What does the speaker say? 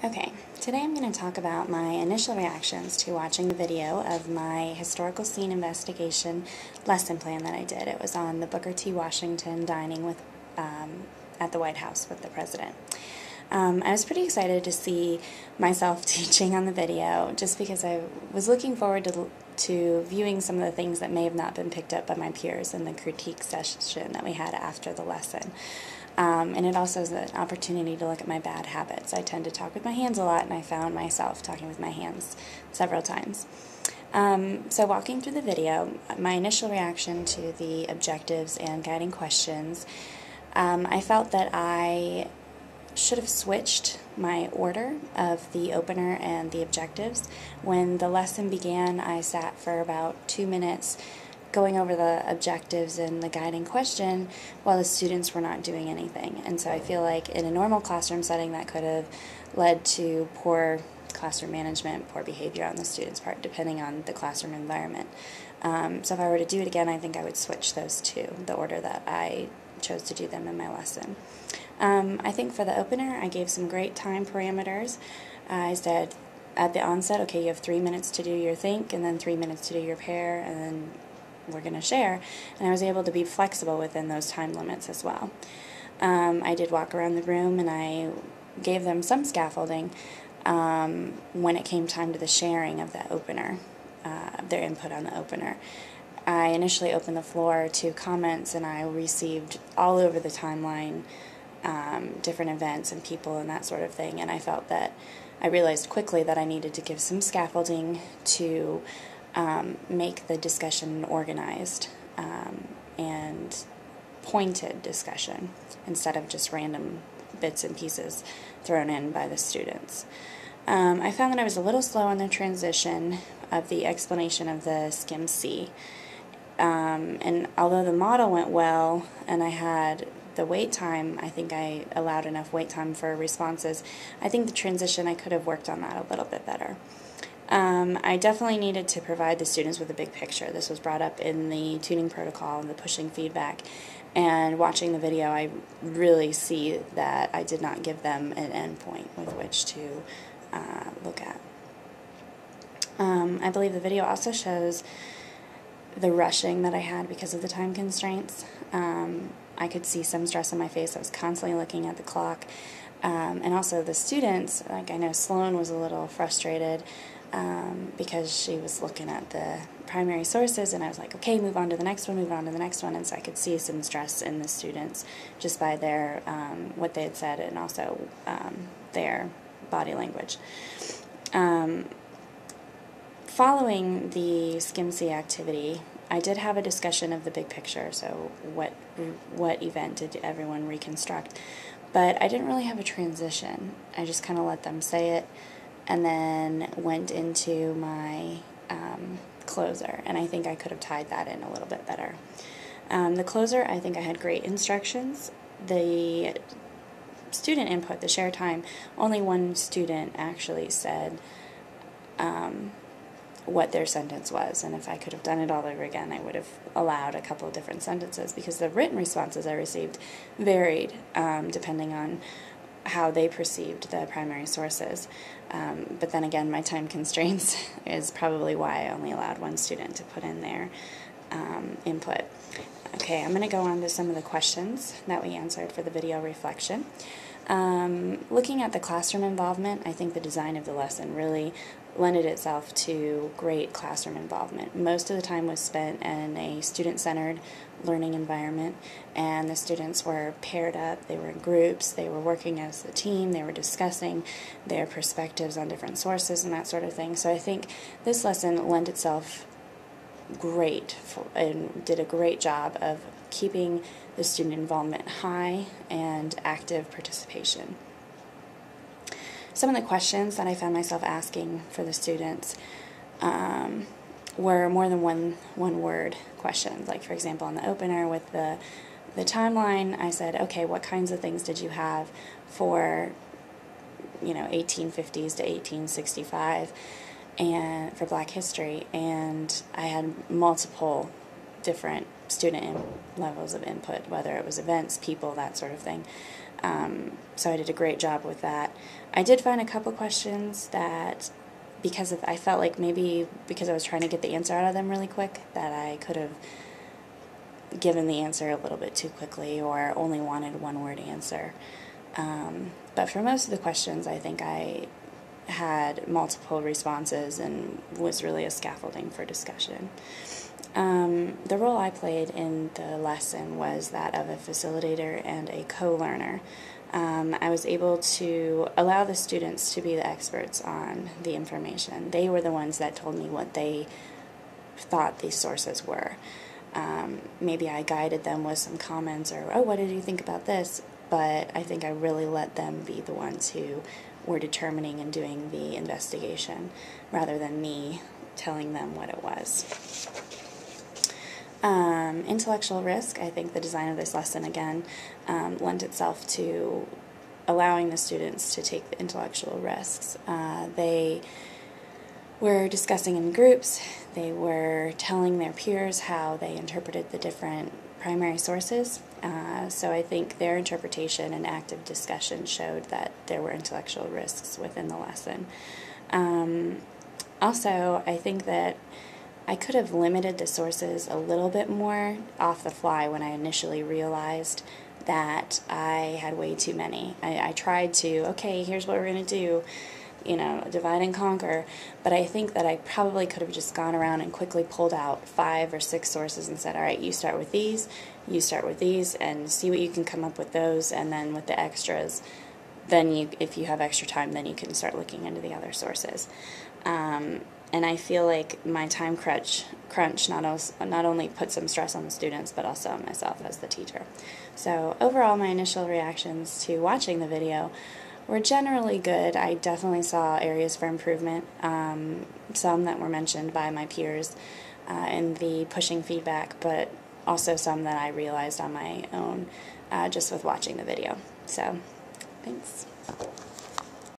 Okay, today I'm going to talk about my initial reactions to watching the video of my historical scene investigation lesson plan that I did. It was on the Booker T. Washington dining with at the White House with the president. I was pretty excited to see myself teaching on the video just because I was looking forward to viewing some of the things that may have not been picked up by my peers in the critique session that we had after the lesson. And it also is an opportunity to look at my bad habits. I tend to talk with my hands a lot, and I found myself talking with my hands several times. So walking through the video, my initial reaction to the objectives and guiding questions, I felt that I should have switched my order of the opener and the objectives. When the lesson began, I sat for about 2 minutes going over the objectives and the guiding question while the students were not doing anything. And so I feel like in a normal classroom setting that could have led to poor classroom management, poor behavior on the students' part, depending on the classroom environment. So if I were to do it again, I think I would switch those two, the order that I chose to do them in my lesson. I think for the opener, I gave some great time parameters. I said at the onset, okay, you have 3 minutes to do your think, and then 3 minutes to do your pair, and then we're going to share, and I was able to be flexible within those time limits as well. I did walk around the room and I gave them some scaffolding when it came time to the sharing of that opener, their input on the opener. I initially opened the floor to comments, and I received all over the timeline different events and people and that sort of thing, and I felt that I realized quickly that I needed to give some scaffolding to make the discussion organized and pointed discussion instead of just random bits and pieces thrown in by the students. I found that I was a little slow on the transition of the explanation of the Skim-C. And although the model went well and I had the wait time, I think I allowed enough wait time for responses. I think the transition, I could have worked on that a little bit better. I definitely needed to provide the students with a big picture. This was brought up in the tuning protocol and the pushing feedback. And watching the video, I really see that I did not give them an endpoint with which to look at. I believe the video also shows the rushing that I had because of the time constraints. I could see some stress on my face. I was constantly looking at the clock. And also the students, like I know Sloan was a little frustrated because she was looking at the primary sources, and I was like, okay, move on to the next one, move on to the next one, and so I could see some stress in the students just by their, what they had said, and also their body language. Following the Skim-C activity, I did have a discussion of the big picture, so what event did everyone reconstruct, but I didn't really have a transition. I just kind of let them say it and then went into my closer, and I think I could have tied that in a little bit better. The closer, I think I had great instructions. The student input, the share time, only one student actually said what their sentence was, and if I could have done it all over again, I would have allowed a couple of different sentences, because the written responses I received varied depending on how they perceived the primary sources. But then again, my time constraints is probably why I only allowed one student to put in their input. Okay, I'm going to go on to some of the questions that we answered for the video reflection. Looking at the classroom involvement, I think the design of the lesson really lended itself to great classroom involvement. Most of the time was spent in a student-centered learning environment, and the students were paired up, they were in groups, they were working as a team, they were discussing their perspectives on different sources and that sort of thing. So I think this lesson lent itself great and did a great job of keeping the student involvement high and active participation. Some of the questions that I found myself asking for the students were more than one word questions. Like, for example, in the opener with the timeline, I said, okay, what kinds of things did you have for 1850s to 1865 and for Black history? And I had multiple different student levels of input, whether it was events, people, that sort of thing. So I did a great job with that. I did find a couple questions that, I felt like maybe because I was trying to get the answer out of them really quick, that I could have given the answer a little bit too quickly or only wanted one word answer. But for most of the questions, I think I had multiple responses and was really a scaffolding for discussion. The role I played in the lesson was that of a facilitator and a co-learner. I was able to allow the students to be the experts on the information. They were the ones that told me what they thought these sources were. Maybe I guided them with some comments or, oh, what did you think about this? But I think I really let them be the ones who were determining and doing the investigation rather than me telling them what it was. Intellectual risk, I think the design of this lesson, again, lent itself to allowing the students to take the intellectual risks. They were discussing in groups, they were telling their peers how they interpreted the different primary sources, so I think their interpretation and active discussion showed that there were intellectual risks within the lesson. Also, I think that I could have limited the sources a little bit more off the fly when I initially realized that I had way too many. I tried to, okay, here's what we're going to do, divide and conquer, but I think that I probably could have just gone around and quickly pulled out 5 or 6 sources and said, all right, you start with these, you start with these, and see what you can come up with those, and then with the extras, then if you have extra time, then you can start looking into the other sources. And I feel like my time crunch not only put some stress on the students, but also on myself as the teacher. So overall, my initial reactions to watching the video were generally good. I definitely saw areas for improvement, some that were mentioned by my peers in the pushing feedback, but also some that I realized on my own just with watching the video. So, thanks.